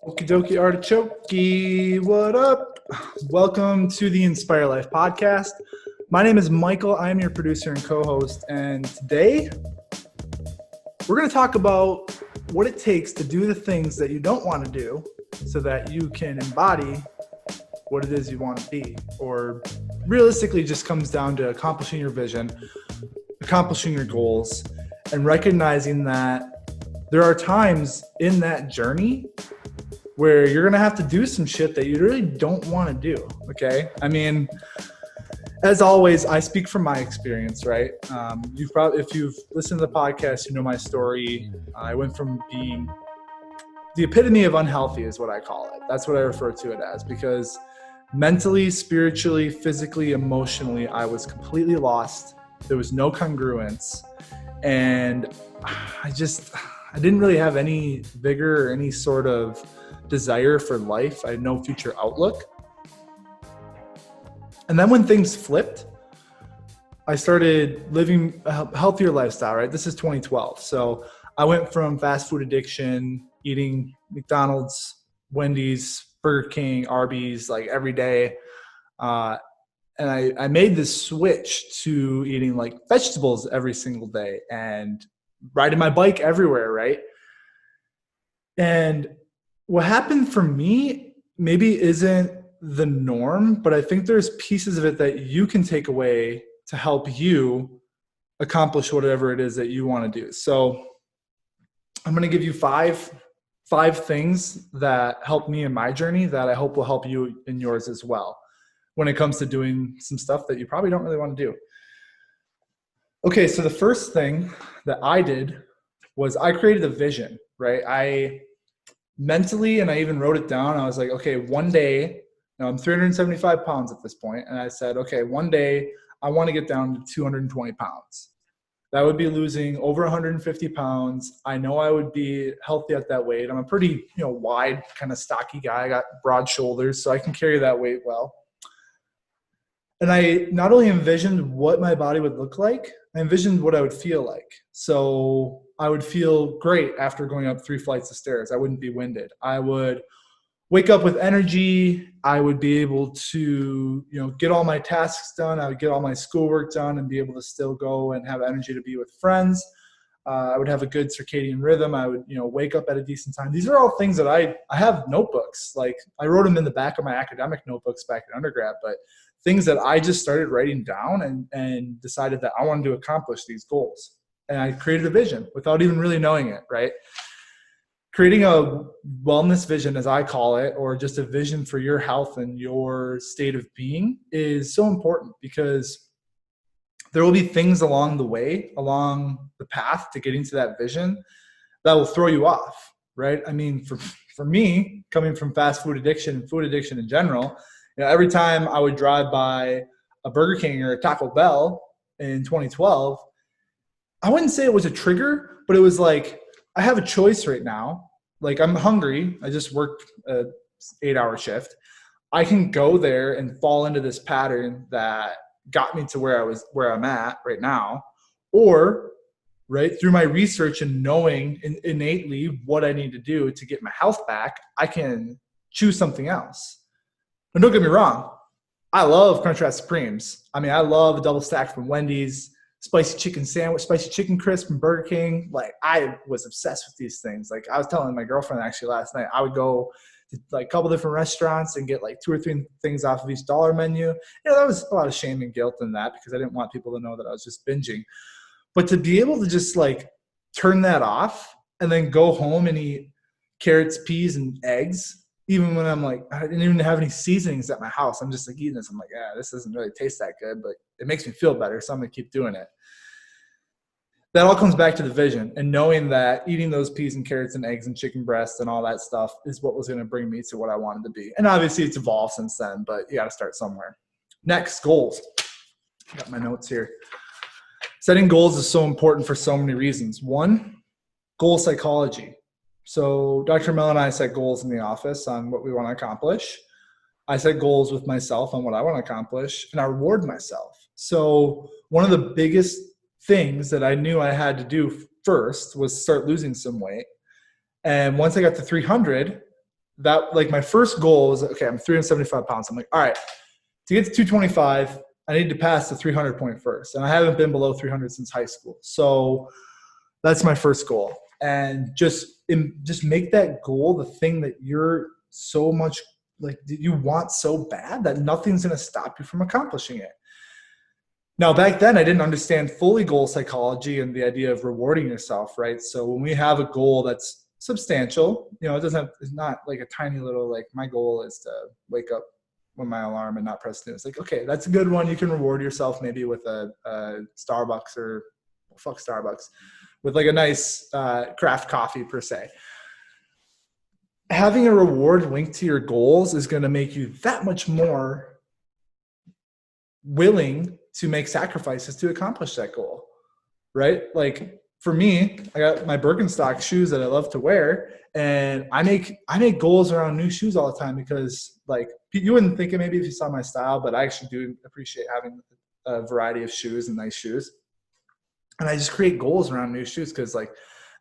Okie dokie artichoke, what up? Welcome to the Inspire Life podcast. My name is Michael. I am your producer and co-host, and today we're going to talk about what it takes to do the things that you don't want to do so that you can embody what it is you want to be, or realistically just comes down to accomplishing your vision, accomplishing your goals, and recognizing that there are times in that journey where you're going to have to do some shit that you really don't want to do. Okay. I mean, as always, I speak from my experience, right? If you've listened to the podcast, you know my story. I went from being the epitome of unhealthy is what I call it. That's what I refer to it as, because mentally, spiritually, physically, emotionally, I was completely lost. There was no congruence. And I didn't really have any vigor or any sort of desire for life. I had no future outlook. And then when things flipped, I started living a healthier lifestyle, right? This is 2012. So I went from fast food addiction, eating McDonald's, Wendy's, Burger King, Arby's, like every day. And I made this switch to eating like vegetables every single day and riding my bike everywhere, right? And what happened for me maybe isn't the norm, but I think there's pieces of it that you can take away to help you accomplish whatever it is that you want to do. So I'm going to give you five things that helped me in my journey that I hope will help you in yours as well when it comes to doing some stuff that you probably don't really want to do. Okay, so the first thing that I did was I created a vision, right? I mentally, and I even wrote it down. I was like, okay, one day, now I'm 375 pounds at this point, and I said, okay, one day I want to get down to 220 pounds. That would be losing over 150 pounds. I know I would be healthy at that weight. I'm a pretty, wide, kind of stocky guy. I got broad shoulders, so I can carry that weight well. And I not only envisioned what my body would look like, I envisioned what I would feel like. So I would feel great after going up 3 flights of stairs. I wouldn't be winded. I would wake up with energy. I would be able to, get all my tasks done. I would get all my schoolwork done and be able to still go and have energy to be with friends. I would have a good circadian rhythm. I would, wake up at a decent time. These are all things that I have notebooks. Like I wrote them in the back of my academic notebooks back in undergrad, but things that I just started writing down and decided that I wanted to accomplish these goals. And I created a vision without even really knowing it, right? Creating a wellness vision, as I call it, or just a vision for your health and your state of being is so important, because there will be things along the way, along the path to getting to that vision that will throw you off, right? I mean, for me, coming from fast food addiction and food addiction in general, every time I would drive by a Burger King or a Taco Bell in 2012, I wouldn't say it was a trigger, but it was like, I have a choice right now. Like I'm hungry. I just worked a 8-hour shift. I can go there and fall into this pattern that got me to where I'm at right now, or right through my research and knowing innately what I need to do to get my health back, I can choose something else. And don't get me wrong, I love Crunchwrap Supremes. I mean, I love a double stack from Wendy's, spicy chicken sandwich, spicy chicken crisp from Burger King. Like I was obsessed with these things. Like I was telling my girlfriend actually last night, I would go to like a couple different restaurants and get like 2 or 3 things off of each dollar menu. There was a lot of shame and guilt in that, because I didn't want people to know that I was just binging. But to be able to just like turn that off and then go home and eat carrots, peas, and eggs, even when I'm like, I didn't even have any seasonings at my house. I'm just like eating this. I'm like, this doesn't really taste that good, but it makes me feel better, so I'm going to keep doing it. That all comes back to the vision and knowing that eating those peas and carrots and eggs and chicken breasts and all that stuff is what was going to bring me to what I wanted to be. And obviously it's evolved since then, but you got to start somewhere. Next, goals. Got my notes here. Setting goals is so important for so many reasons. One, goal psychology. So Dr. Mel and I set goals in the office on what we want to accomplish. I set goals with myself on what I want to accomplish, and I reward myself. So one of the biggest things that I knew I had to do first was start losing some weight. And once I got to 300, that like my first goal was, okay, I'm 375 pounds. I'm like, all right, to get to 225, I need to pass the 300 point first. And I haven't been below 300 since high school. So that's my first goal. And just make that goal the thing that you're so much like you want so bad that nothing's going to stop you from accomplishing it. Now, back then, I didn't understand fully goal psychology and the idea of rewarding yourself, right? So when we have a goal that's substantial, you know, it's not like a tiny little, like my goal is to wake up when my alarm and not press snooze. Like, okay, that's a good one. You can reward yourself maybe with a Starbucks or fuck Starbucks, with like a nice craft coffee per se. Having a reward linked to your goals is going to make you that much more willing to make sacrifices to accomplish that goal, right? Like for me, I got my Birkenstock shoes that I love to wear, and I make goals around new shoes all the time because like you wouldn't think it maybe if you saw my style, but I actually do appreciate having a variety of shoes and nice shoes. And I just create goals around new shoes because like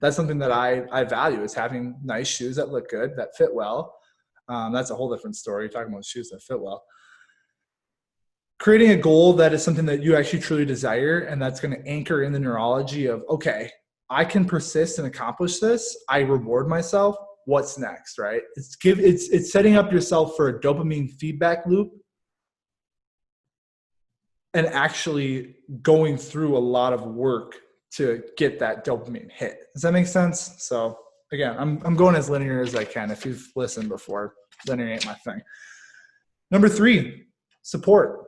that's something that I value, is having nice shoes that look good, that fit well. That's a whole different story, talking about shoes that fit well. Creating a goal that is something that you actually truly desire, and that's going to anchor in the neurology of, okay, I can persist and accomplish this. I reward myself. What's next, right? It's setting up yourself for a dopamine feedback loop and actually going through a lot of work to get that dopamine hit. Does that make sense? So again, I'm going as linear as I can. If you've listened before, linear ain't my thing. Number 3, support.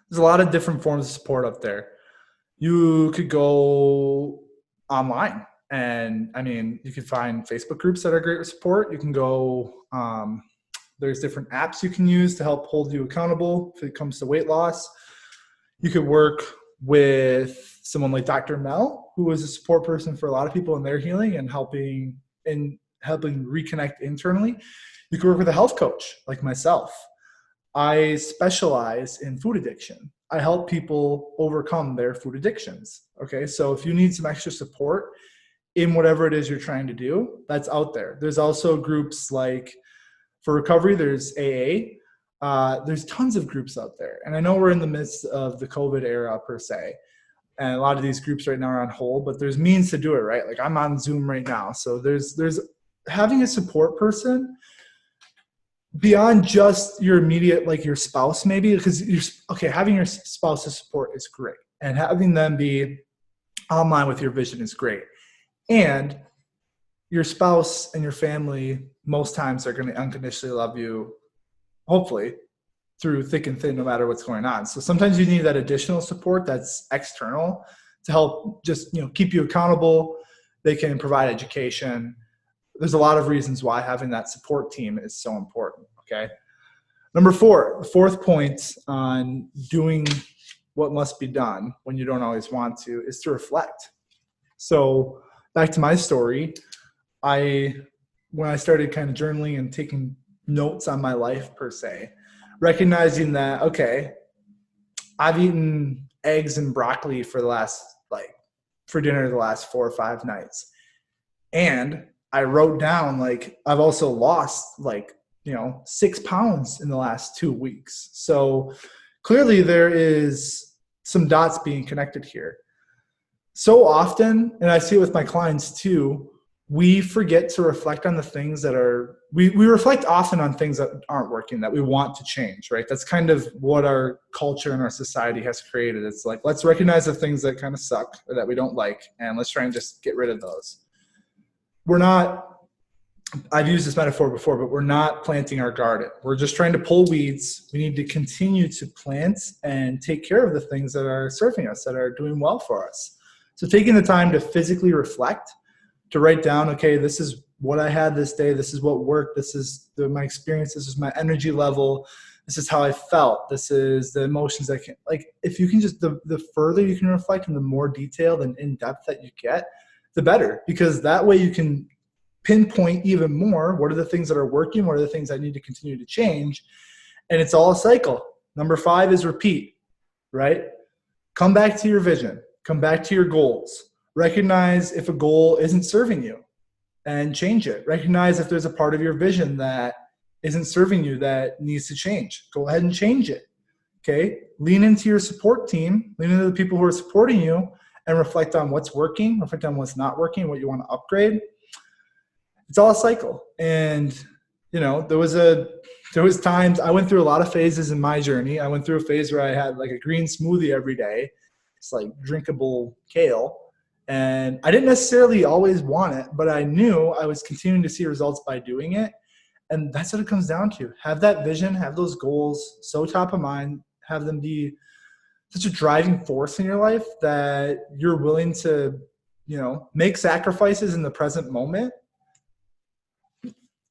There's a lot of different forms of support out there. You could go online, and I mean, you could find Facebook groups that are great with support. You can go, there's different apps you can use to help hold you accountable if it comes to weight loss. You could work with someone like Dr. Mel, who is a support person for a lot of people in their healing and helping reconnect internally. You could work with a health coach like myself. I specialize in food addiction. I help people overcome their food addictions. Okay, so if you need some extra support in whatever it is you're trying to do, that's out there. There's also groups like for recovery, there's AA. There's tons of groups out there. And I know we're in the midst of the COVID era per se. And a lot of these groups right now are on hold, but there's means to do it, right? Like I'm on Zoom right now. So there's having a support person beyond just your immediate, like your spouse maybe, because having your spouse's support is great. And having them be online with your vision is great. And your spouse and your family most times are going to unconditionally love you, hopefully, through thick and thin, no matter what's going on. So sometimes you need that additional support that's external to help just, keep you accountable. They can provide education. There's a lot of reasons why having that support team is so important, okay? Number 4, the fourth point on doing what must be done when you don't always want to is to reflect. So back to my story, when I started kind of journaling and taking notes on my life per se, recognizing that, okay, I've eaten eggs and broccoli for dinner the last 4 or 5 nights. And I wrote down, I've also lost 6 pounds in the last 2 weeks. So clearly there is some dots being connected here. So often, and I see it with my clients too, we forget to reflect on the things that are, we reflect often on things that aren't working, that we want to change, right? That's kind of what our culture and our society has created. It's like, let's recognize the things that kind of suck or that we don't like, and let's try and just get rid of those. I've used this metaphor before, but we're not planting our garden. We're just trying to pull weeds. We need to continue to plant and take care of the things that are serving us, that are doing well for us. So taking the time to physically reflect, to write down, okay, this is what I had this day. This is what worked. This is my experience. This is my energy level. This is how I felt. This is the emotions I can, if you can just, the further you can reflect and the more detailed and in-depth that you get, the better, because that way you can pinpoint even more what are the things that are working, what are the things I need to continue to change. And it's all a cycle. Number 5 is repeat, right? Come back to your vision. Come back to your goals. Recognize if a goal isn't serving you. and change it. Recognize if there's a part of your vision that isn't serving you that needs to change. Go ahead and change it. Okay. Lean into your support team, lean into the people who are supporting you, and reflect on what's working, reflect on what's not working, what you want to upgrade. It's all a cycle. And, you know, there was times I went through a lot of phases in my journey. I went through a phase where I had like a green smoothie every day. It's like drinkable kale. And I didn't necessarily always want it, but I knew I was continuing to see results by doing it. And that's what it comes down to. Have that vision, have those goals so top of mind, have them be such a driving force in your life that you're willing to, you know, make sacrifices in the present moment.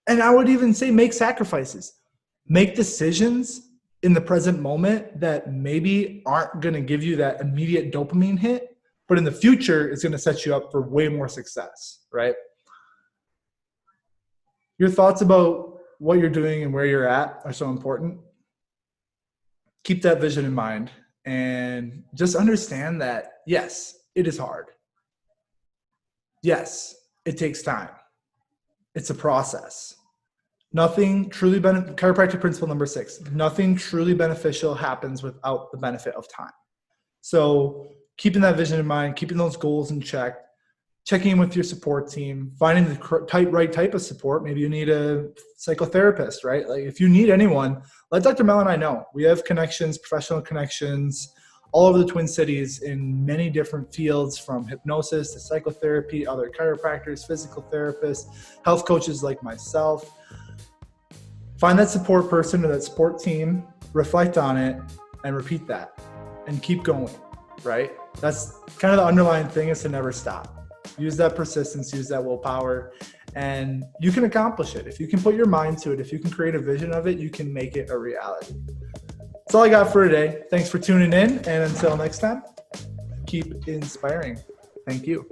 And I would even say make sacrifices. Make decisions in the present moment that maybe aren't going to give you that immediate dopamine hit, but in the future, it's going to set you up for way more success, right? Your thoughts about what you're doing and where you're at are so important. Keep that vision in mind and just understand that, yes, it is hard. Yes, it takes time. It's a process. Nothing truly chiropractic principle number 6, nothing truly beneficial happens without the benefit of time. So keeping that vision in mind, keeping those goals in check, checking in with your support team, finding the right type of support. Maybe you need a psychotherapist, right? Like if you need anyone, let Dr. Mel and I know. We have connections, professional connections all over the Twin Cities in many different fields, from hypnosis to psychotherapy, other chiropractors, physical therapists, health coaches like myself. Find that support person or that support team, reflect on it, and repeat that, and keep going, right? That's kind of the underlying thing, is to never stop. Use that persistence, use that willpower, and you can accomplish it. If you can put your mind to it, if you can create a vision of it, you can make it a reality. That's all I got for today. Thanks for tuning in, and until next time, keep inspiring. Thank you.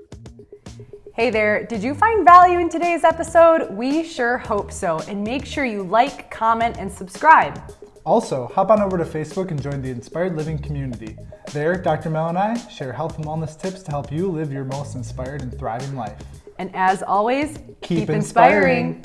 Hey there, did you find value in today's episode? We sure hope so, and make sure you like, comment, and subscribe. Also, hop on over to Facebook and join the Inspired Living community. There, Dr. Mel and I share health and wellness tips to help you live your most inspired and thriving life. And as always, keep inspiring.